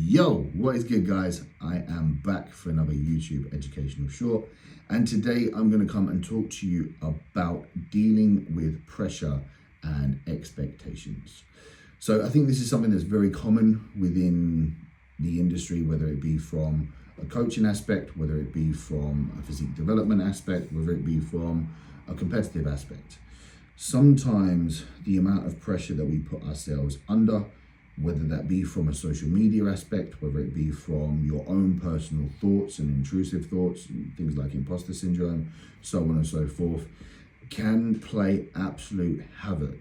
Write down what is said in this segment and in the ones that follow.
Yo, what is good, guys? I am back for another YouTube educational short, and today I'm going to come and talk to you about dealing with pressure and expectations. So I think this is something that's very common within the industry, whether it be from a coaching aspect, whether it be from a physique development aspect, whether it be from a competitive aspect. Sometimes the amount of pressure that we put ourselves under, whether that be from a social media aspect, whether it be from your own personal thoughts and intrusive thoughts, things like imposter syndrome, so on and so forth, can play absolute havoc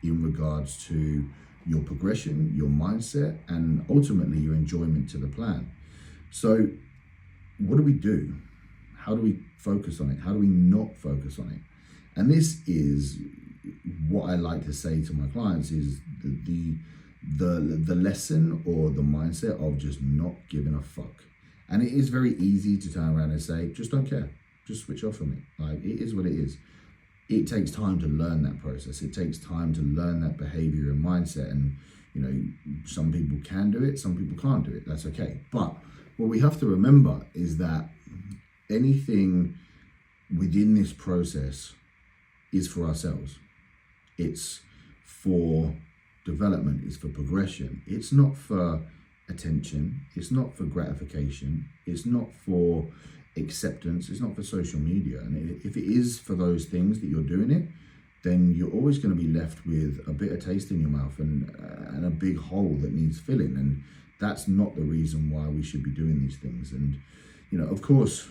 in regards to your progression, your mindset, and ultimately your enjoyment to the plan. So what do? How do we focus on it? How do we not focus on it? And this is what I like to say to my clients is the lesson or the mindset of just not giving a fuck. And it is very easy to turn around and say, just don't care, just switch off from it. Like, it is what it is. It takes time to learn that process. It takes time to learn that behavior and mindset. And, you know, some people can do it, some people can't do it. That's okay. But what we have to remember is that anything within this process is for ourselves. It's for development, it's for progression. It's not for attention, it's not for gratification, it's not for acceptance, it's not for social media. And if it is for those things that you're doing it, then you're always going to be left with a bitter taste in your mouth and a big hole that needs filling. And that's not the reason why we should be doing these things. And, you know, of course,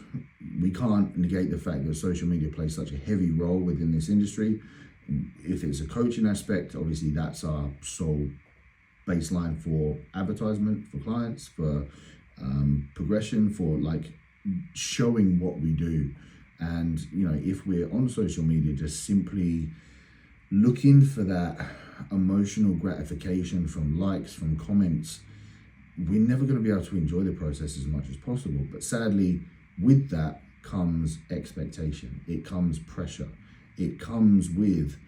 we can't negate the fact that social media plays such a heavy role within this industry. If it's a coaching aspect, obviously that's our sole baseline for advertisement, for clients, for progression, for like showing what we do. And, you know, if we're on social media just simply looking for that emotional gratification from likes, from comments, we're never going to be able to enjoy the process as much as possible. But sadly, with that comes expectation. It comes pressure. It comes with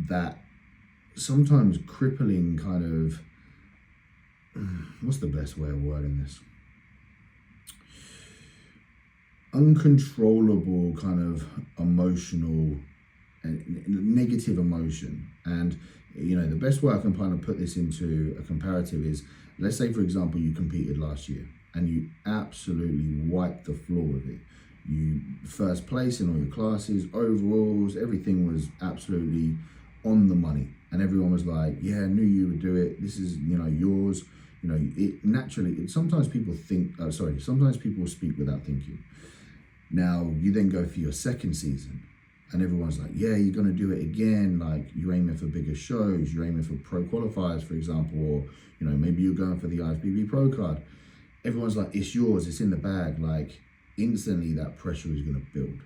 that sometimes crippling kind of, what's the best way of wording this? Uncontrollable kind of emotional and negative emotion. And, you know, the best way I can kind of put this into a comparative is, let's say, for example, you competed last year and you absolutely wiped the floor with it. You first place in all your classes, overalls, everything was absolutely on the money. And everyone was like, yeah, I knew you would do it. This is, you know, yours. You know, it naturally, sometimes people think, sometimes people speak without thinking. Now, you then go for your second season and everyone's like, yeah, you're going to do it again. Like, you're aiming for bigger shows. You're aiming for pro qualifiers, for example, or, you know, maybe you're going for the IFBB Pro card. Everyone's like, it's yours. It's in the bag. Like, instantly that pressure is going to build.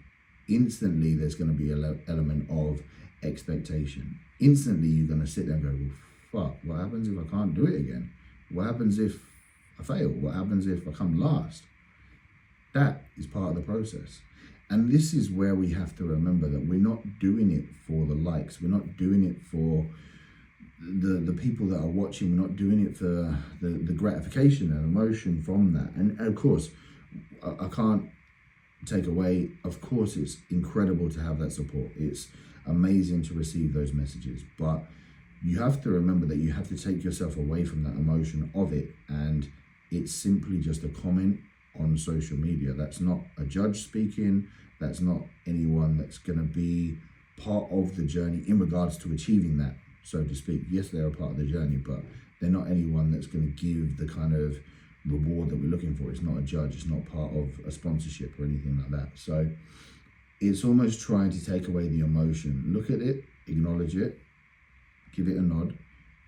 Instantly there's going to be an element of expectation. Instantly you're going to sit there and go, well, fuck, what happens if I can't do it again? What happens if I fail? What happens if I come last? That is part of the process. And this is where we have to remember that we're not doing it for the likes. We're not doing it for the people that are watching. We're not doing it for the gratification and emotion from that. And of course, I can't take away, of course, it's incredible to have that support. It's amazing to receive those messages, but you have to remember that you have to take yourself away from that emotion of it. And it's simply just a comment on social media. That's not a judge speaking. That's not anyone that's going to be part of the journey in regards to achieving that, so to speak. Yes, they're a part of the journey, but they're not anyone that's going to give the kind of reward that we're looking for. It's not a judge. It's not part of a sponsorship or anything like that. So it's almost trying to take away the emotion. Look at it, acknowledge it, give it a nod,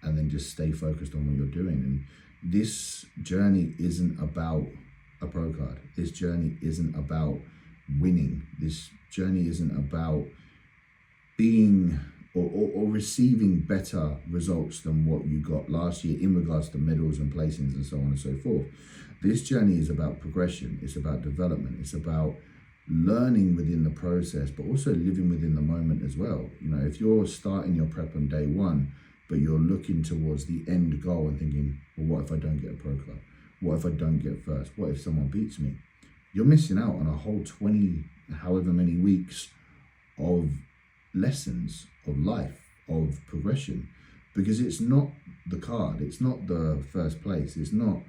and then just stay focused on what you're doing. And this journey isn't about a pro card. This journey isn't about winning. This journey isn't about being or receiving better results than what you got last year in regards to medals and placings and so on and so forth. This journey is about progression. It's about development. It's about learning within the process, but also living within the moment as well. You know, if you're starting your prep on day one, but you're looking towards the end goal and thinking, well, what if I don't get a pro card? What if I don't get first? What if someone beats me? You're missing out on a whole 20, however many weeks of lessons of life, of progression, because it's not the card, it's not the first place, it's not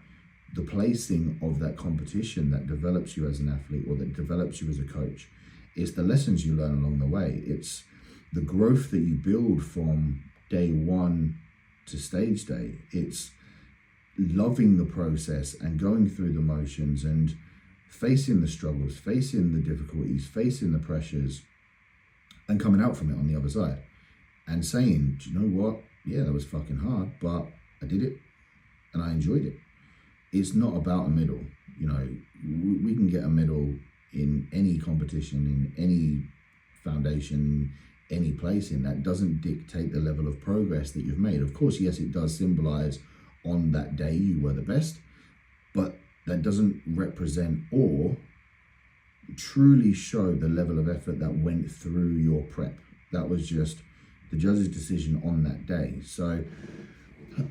the placing of that competition that develops you as an athlete or that develops you as a coach. It's the lessons you learn along the way. It's the growth that you build from day one to stage day. It's loving the process and going through the motions and facing the struggles, facing the difficulties, facing the pressures, and coming out from it on the other side and saying, do you know what? Yeah, that was fucking hard, but I did it and I enjoyed it. It's not about a medal. You know, we can get a medal in any competition, in any foundation, any place in. That doesn't dictate the level of progress that you've made. Of course, yes, it does symbolize on that day you were the best, but that doesn't represent or truly show the level of effort that went through your prep. That was just the judge's decision on that day. So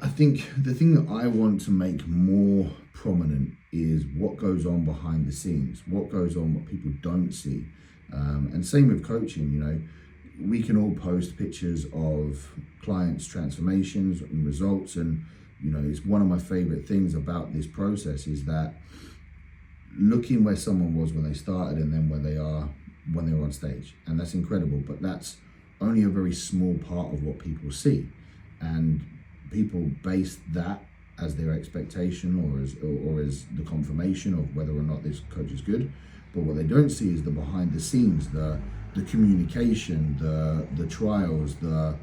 I think the thing that I want to make more prominent is what goes on behind the scenes, what goes on, what people don't see. And same with coaching, you know, we can all post pictures of clients' transformations and results. And, you know, it's one of my favorite things about this process is that looking where someone was when they started and then where they are when they're on stage. And that's incredible, but that's only a very small part of what people see. And people base that as their expectation or as the confirmation of whether or not this coach is good. But what they don't see is the behind the scenes, the communication, the trials, the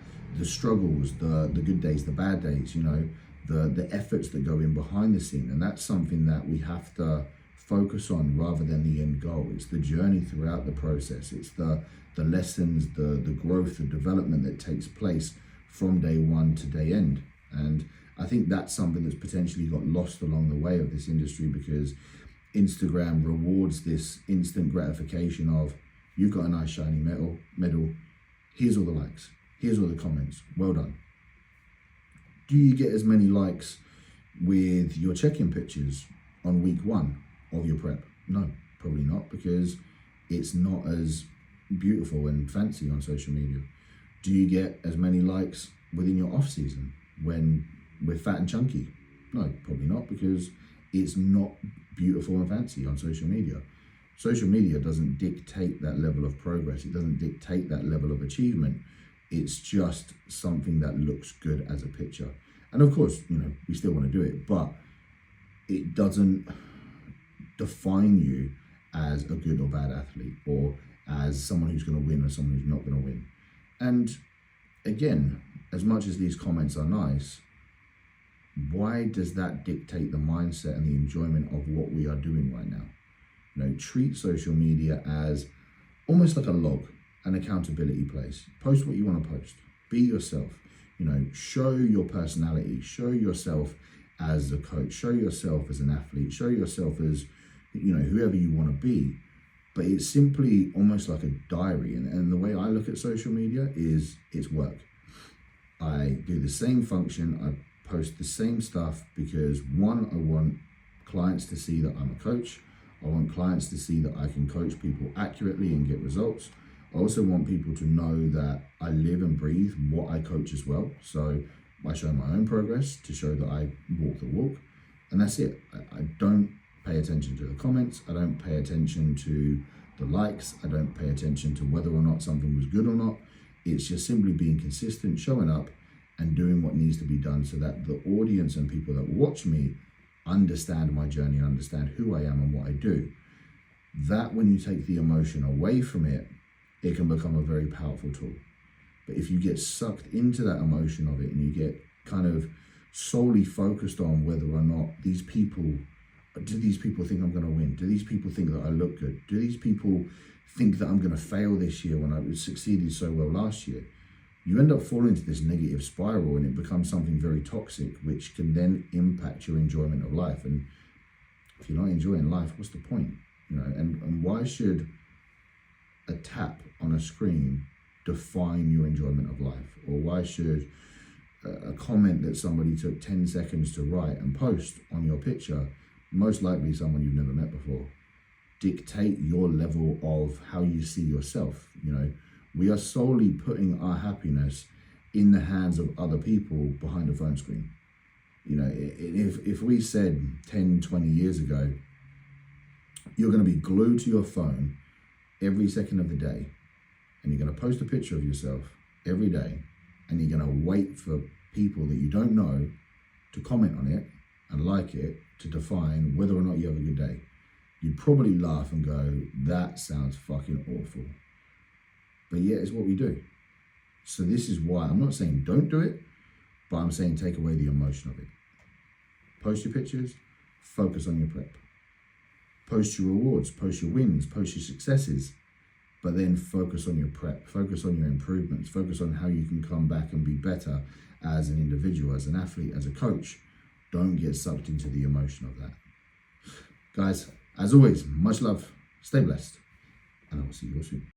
struggles, the good days, the bad days, you know, the efforts that go in behind the scene. And that's something that we have to focus on rather than the end goal. It's the journey throughout the process. It's the lessons, the growth, the development that takes place from day one to day end. And I think that's something that's potentially got lost along the way of this industry, because Instagram rewards this instant gratification of, you've got a nice shiny medal, here's all the likes, here's all the comments, well done. Do you get as many likes with your check-in pictures on week one of your prep? No, probably not, because it's not as beautiful and fancy on social media. Do you get as many likes within your off season when we're fat and chunky? No, probably not, because it's not beautiful and fancy on social media. Social media doesn't dictate that level of progress. It doesn't dictate that level of achievement. It's just something that looks good as a picture. And of course, you know, we still want to do it, but it doesn't define you as a good or bad athlete, or as someone who's going to win or someone who's not going to win. And again, as much as these comments are nice, why does that dictate the mindset and the enjoyment of what we are doing right now? You know, treat social media as almost like a log, an accountability place. Post what you want to post. Be yourself. You know, show your personality. Show yourself as a coach. Show yourself as an athlete. Show yourself as, you know, whoever you want to be. But it's simply almost like a diary. And the way I look at social media is it's work. I do the same function. I post the same stuff because, one, I want clients to see that I'm a coach. I want clients to see that I can coach people accurately and get results. I also want people to know that I live and breathe what I coach as well. So I show my own progress to show that I walk the walk. And that's it. I don't pay attention to the comments. I don't pay attention to the likes. I don't pay attention to whether or not something was good or not. It's just simply being consistent, showing up and doing what needs to be done so that the audience and people that watch me understand my journey, understand who I am and what I do. That, when you take the emotion away from it, it can become a very powerful tool. But if you get sucked into that emotion of it and you get kind of solely focused on whether or not these people, do these people think I'm going to win? Do these people think that I look good? Do these people think that I'm going to fail this year when I succeeded so well last year? You end up falling into this negative spiral and it becomes something very toxic, which can then impact your enjoyment of life. And if you're not enjoying life, what's the point? You know, and why should a tap on a screen define your enjoyment of life? Or why should a comment that somebody took 10 seconds to write and post on your picture most likely someone you've never met before, dictate your level of how you see yourself. You know, we are solely putting our happiness in the hands of other people behind a phone screen. You know, if we said 10, 20 years ago, you're going to be glued to your phone every second of the day, and you're going to post a picture of yourself every day, and you're going to wait for people that you don't know to comment on it and like it to define whether or not you have a good day, you'd probably laugh and go, that sounds fucking awful. But yet it's what we do. So this is why I'm not saying don't do it, but I'm saying take away the emotion of it. Post your pictures, focus on your prep. Post your rewards, post your wins, post your successes, but then focus on your prep, focus on your improvements, focus on how you can come back and be better as an individual, as an athlete, as a coach. Don't get sucked into the emotion of that. Guys, as always, much love, stay blessed, and I will see you all soon.